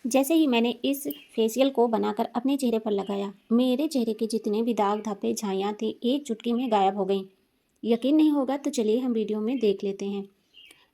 जैसे ही मैंने इस फेशियल को बनाकर अपने चेहरे पर लगाया, मेरे चेहरे के जितने भी दाग धब्बे झाइयाँ थी एक चुटकी में गायब हो गईं। यकीन नहीं होगा तो चलिए हम वीडियो में देख लेते हैं।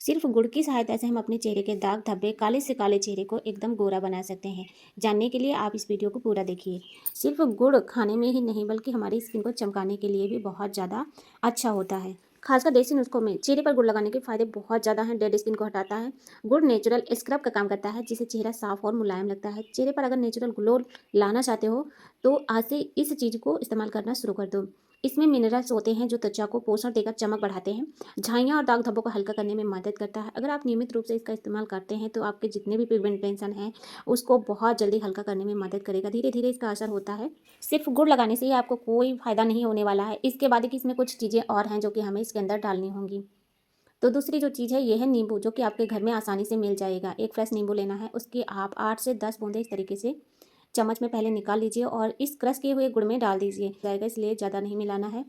सिर्फ गुड़ की सहायता से हम अपने चेहरे के दाग धब्बे, काले से काले चेहरे को एकदम गोरा बना सकते हैं। जानने के लिए आप इस वीडियो को पूरा देखिए। सिर्फ गुड़ खाने में ही नहीं बल्कि हमारी स्किन को चमकाने के लिए भी बहुत ज़्यादा अच्छा होता है। खासकर देसी नुस्खों में चेहरे पर गुड़ लगाने के फायदे बहुत ज़्यादा हैं। डेड स्किन को हटाता है। गुड़ नेचुरल स्क्रब का काम करता है, जिससे चेहरा साफ और मुलायम लगता है। चेहरे पर अगर नेचुरल ग्लो लाना चाहते हो तो आज से इस चीज़ को इस्तेमाल करना शुरू कर दो। इसमें मिनरल्स होते हैं जो त्वचा को पोषण देकर चमक बढ़ाते हैं। झाइयाँ और दाग धब्बों को हल्का करने में मदद करता है। अगर आप नियमित रूप से इसका इस्तेमाल करते हैं तो आपके जितने भी पिगमेंटेशन हैं उसको बहुत जल्दी हल्का करने में मदद करेगा। धीरे धीरे इसका असर होता है। सिर्फ गुड़ लगाने से ही आपको कोई फ़ायदा नहीं होने वाला है। इसके बाद कि इसमें कुछ चीज़ें और हैं जो कि हमें इसके अंदर डालनी होंगी। तो दूसरी जो चीज़ है ये है नींबू, जो कि आपके घर में आसानी से मिल जाएगा। एक फ्रेश नींबू लेना है, उसकी आप 8 से 10 बूंदें इस तरीके से चम्मच में पहले निकाल लीजिए और इस क्रश किए हुए गुड़ में डाल दीजिए जाएगा, इसलिए ज़्यादा नहीं मिलाना है।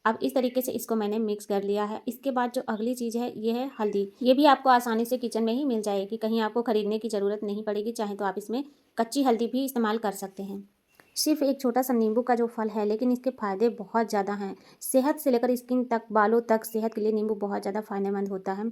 अब इस तरीके से इसको मैंने मिक्स कर लिया है। इसके बाद जो अगली चीज़ है ये है हल्दी। ये भी आपको आसानी से किचन में ही मिल जाएगी, कहीं आपको खरीदने की ज़रूरत नहीं पड़ेगी। चाहे तो आप इसमें कच्ची हल्दी भी इस्तेमाल कर सकते हैं। सिर्फ एक छोटा सा नींबू का जो फल है, लेकिन इसके फ़ायदे बहुत ज़्यादा हैं। सेहत से लेकर स्किन तक, बालों तक, सेहत के लिए नींबू बहुत ज़्यादा फ़ायदेमंद होता है।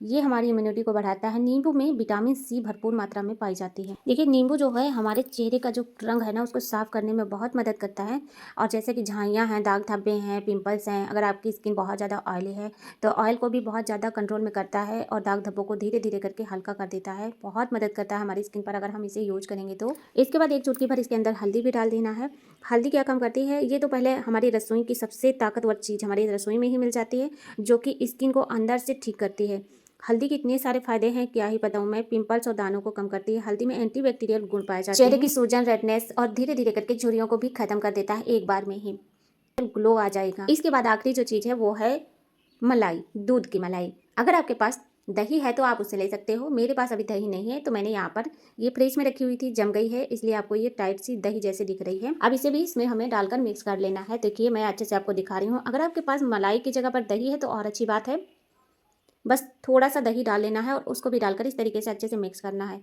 ये हमारी इम्यूनिटी को बढ़ाता है। नींबू में विटामिन सी भरपूर मात्रा में पाई जाती है। देखिए नींबू जो है हमारे चेहरे का जो रंग है ना उसको साफ़ करने में बहुत मदद करता है। और जैसे कि झाइयाँ हैं, दाग धब्बे हैं, पिंपल्स हैं, अगर आपकी स्किन बहुत ज़्यादा ऑयली है तो ऑयल को भी बहुत ज़्यादा कंट्रोल में करता है और दाग धब्बों को धीरे धीरे करके हल्का कर देता है। बहुत मदद करता है हमारी स्किन पर अगर हम इसे यूज करेंगे तो। इसके बाद एक चुटकी भर इसके अंदर हल्दी भी डाल देना है। हल्दी क्या काम करती है, ये तो पहले हमारी रसोई की सबसे ताकतवर चीज़ हमारी रसोई में ही मिल जाती है, जो कि स्किन को अंदर से ठीक करती है। हल्दी के इतने सारे फायदे हैं क्या ही बताऊं मैं। पिंपल्स और दानों को कम करती है। हल्दी में एंटीबैक्टीरियल गुण पाए जाते हैं। चेहरे की सूजन, रेडनेस और धीरे धीरे करके झुर्रियों को भी खत्म कर देता है एक बार में ही। ग्लो आ जाएगा। इसके बाद आखिरी जो चीज़ है वो है मलाई, दूध की मलाई। अगर आपके पास दही है तो आप उसे ले सकते हो। मेरे पास अभी दही नहीं है तो मैंने यहाँ पर ये फ्रिज में रखी हुई थी, जम गई है, इसलिए आपको ये टाइट सी दही जैसे दिख रही है। अब इसे भी इसमें हमें डालकर मिक्स कर लेना है। देखिए मैं अच्छे से आपको दिखा रही हूँ। अगर आपके पास मलाई की जगह पर दही है तो और अच्छी बात है। बस थोड़ा सा दही डाल लेना है और उसको भी डालकर इस तरीके से अच्छे से मिक्स करना है।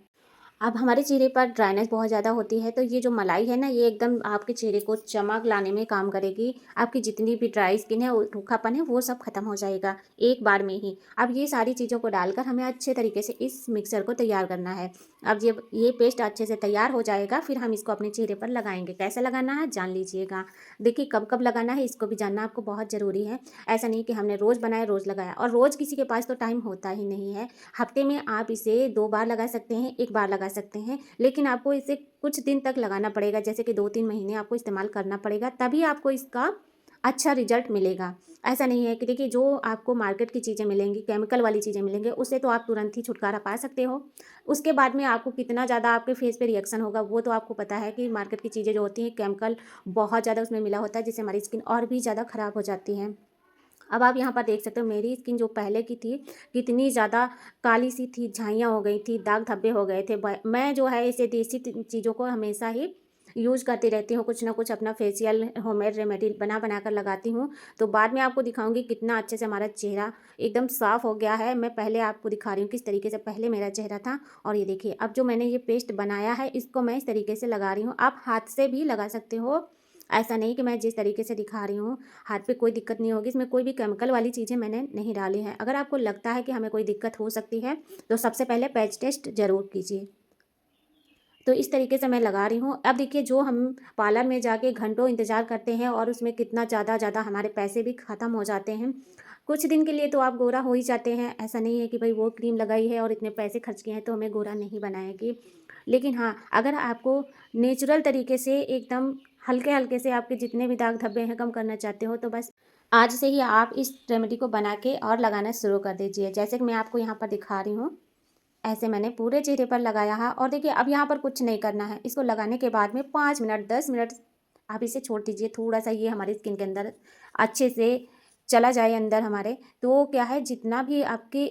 अब हमारे चेहरे पर ड्राइनेस बहुत ज़्यादा होती है तो ये जो मलाई है ना ये एकदम आपके चेहरे को चमक लाने में काम करेगी। आपकी जितनी भी ड्राई स्किन है, रूखापन है, वो सब खत्म हो जाएगा एक बार में ही। अब ये सारी चीज़ों को डालकर हमें अच्छे तरीके से इस मिक्सर को तैयार करना है। अब जब ये पेस्ट अच्छे से तैयार हो जाएगा फिर हम इसको अपने चेहरे पर लगाएंगे। कैसे लगाना है जान लीजिएगा। देखिए कब कब लगाना है इसको भी जानना आपको बहुत ज़रूरी है। ऐसा नहीं कि हमने रोज़ बनाया रोज़ लगाया, और रोज़ किसी के पास तो टाइम होता ही नहीं है। हफ्ते में आप इसे 2 बार लगा सकते हैं, 1 बार लगा सकते हैं, लेकिन आपको इसे कुछ दिन तक लगाना पड़ेगा। जैसे कि 2-3 महीने आपको इस्तेमाल करना पड़ेगा, तभी आपको इसका अच्छा रिजल्ट मिलेगा। ऐसा नहीं है कि देखिए जो आपको मार्केट की चीज़ें मिलेंगी, केमिकल वाली चीज़ें मिलेंगी, उससे तो आप तुरंत ही छुटकारा पा सकते हो। उसके बाद में आपको कितना ज़्यादा आपके फेस पे रिएक्शन होगा वो तो आपको पता है कि मार्केट की चीज़ें जो होती हैं केमिकल बहुत ज़्यादा उसमें मिला होता है, जिससे हमारी स्किन और भी ज़्यादा ख़राब हो जाती है। अब आप यहाँ पर देख सकते हो मेरी स्किन जो पहले की थी कितनी ज़्यादा काली सी थी, झाइयाँ हो गई थी, दाग धब्बे हो गए थे। मैं जो है इसे देसी चीज़ों को हमेशा ही यूज़ करती रहती हूँ। कुछ ना कुछ अपना फेशियल होममेड रेमेडी बना बना कर लगाती हूँ। तो बाद में आपको दिखाऊंगी कितना अच्छे से हमारा चेहरा एकदम साफ़ हो गया है। मैं पहले आपको दिखा रही हूँ किस तरीके से पहले मेरा चेहरा था, और ये देखिए अब जो मैंने ये पेस्ट बनाया है इसको मैं इस तरीके से लगा रही हूँ। आप हाथ से भी लगा सकते हो। ऐसा नहीं कि मैं जिस तरीके से दिखा रही हूँ हाथ पे कोई दिक्कत नहीं होगी। इसमें कोई भी केमिकल वाली चीज़ें मैंने नहीं डाली हैं। अगर आपको लगता है कि हमें कोई दिक्कत हो सकती है तो सबसे पहले पैच टेस्ट ज़रूर कीजिए। तो इस तरीके से मैं लगा रही हूँ। अब देखिए जो हम पार्लर में जाके घंटों इंतज़ार करते हैं और उसमें कितना ज़्यादा हमारे पैसे भी ख़त्म हो जाते हैं। कुछ दिन के लिए तो आप गोरा हो ही जाते हैं। ऐसा नहीं है कि भाई वो क्रीम लगाई है और इतने पैसे खर्च किए हैं तो हमें गोरा नहीं बनाएगी। लेकिन हाँ, अगर आपको नेचुरल तरीके से एकदम हल्के हल्के से आपके जितने भी दाग धब्बे हैं कम करना चाहते हो तो बस आज से ही आप इस रेमेडी को बना के और लगाना शुरू कर दीजिए। जैसे कि मैं आपको यहाँ पर दिखा रही हूँ, ऐसे मैंने पूरे चेहरे पर लगाया है। और देखिए अब यहाँ पर कुछ नहीं करना है। इसको लगाने के बाद में 5 मिनट 10 मिनट आप इसे छोड़ दीजिए। थोड़ा सा ये हमारी स्किन के अंदर अच्छे से चला जाए अंदर हमारे, तो क्या है जितना भी आपके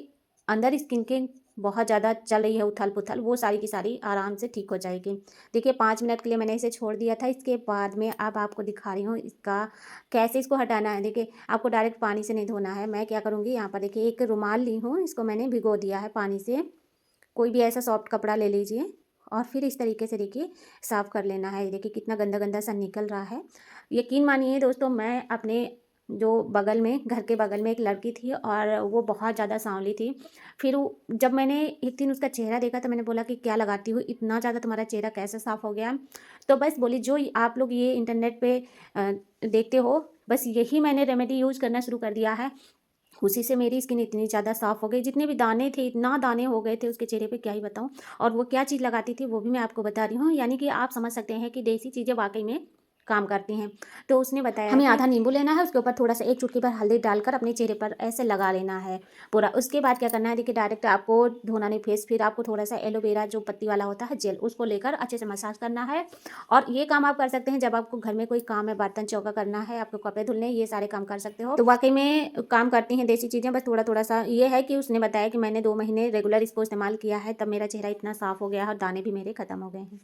अंदर स्किन के बहुत ज़्यादा चल रही है उथल पुथल, वो सारी की सारी आराम से ठीक हो जाएगी। देखिए 5 मिनट के लिए मैंने इसे छोड़ दिया था। इसके बाद में अब आपको दिखा रही हूँ इसका कैसे इसको हटाना है। देखिए आपको डायरेक्ट पानी से नहीं धोना है। मैं क्या करूँगी, यहाँ पर देखिए एक रुमाल ली हूँ, इसको मैंने भिगो दिया है पानी से। कोई भी ऐसा सॉफ्ट कपड़ा ले लीजिए और फिर इस तरीके से देखिए साफ़ कर लेना है। देखिए कितना गंदा गंदा सा निकल रहा है। यकीन मानिए दोस्तों, मैं अपने जो बगल में, घर के बगल में एक लड़की थी और वो बहुत ज़्यादा सांवली थी। फिर जब मैंने एक दिन उसका चेहरा देखा तो मैंने बोला कि क्या लगाती हो, इतना ज़्यादा तुम्हारा चेहरा कैसे साफ़ हो गया। तो बस बोली जो आप लोग ये इंटरनेट पे देखते हो, बस यही मैंने रेमेडी यूज़ करना शुरू कर दिया है। उसी से मेरी स्किन इतनी ज़्यादा साफ़ हो गई, जितने भी दाने थे, इतना दाने हो गए थे उसके चेहरे पे, क्या ही बताऊँ। और वो क्या चीज़ लगाती थी वो भी मैं आपको बता रही हूँ, यानी कि आप समझ सकते हैं कि देसी चीज़ें वाक़ई में काम करती हैं। तो उसने बताया हमें आधा नींबू लेना है, उसके ऊपर थोड़ा-सा 1 चुटकी भर हल्दी डालकर अपने चेहरे पर ऐसे लगा लेना है पूरा। उसके बाद क्या करना है, देखिए डायरेक्ट आपको धोना नहीं फेस, फिर आपको थोड़ा-सा एलोवेरा जो पत्ती वाला होता है जेल, उसको लेकर अच्छे से मसाज करना है। और ये काम आप कर सकते हैं जब आपको घर में कोई काम है, बर्तन चौका करना है, आपको कपड़े धुलने हैं, ये सारे काम कर सकते हो। तो वाक़ई में काम करती हैं देसी चीज़ें, बस थोड़ा-थोड़ा सा ये है कि उसने बताया कि मैंने 2 महीने रेगुलर इसको इस्तेमाल किया है, तब मेरा चेहरा इतना साफ़ हो गया है और दाने भी मेरे खत्म हो गए हैं।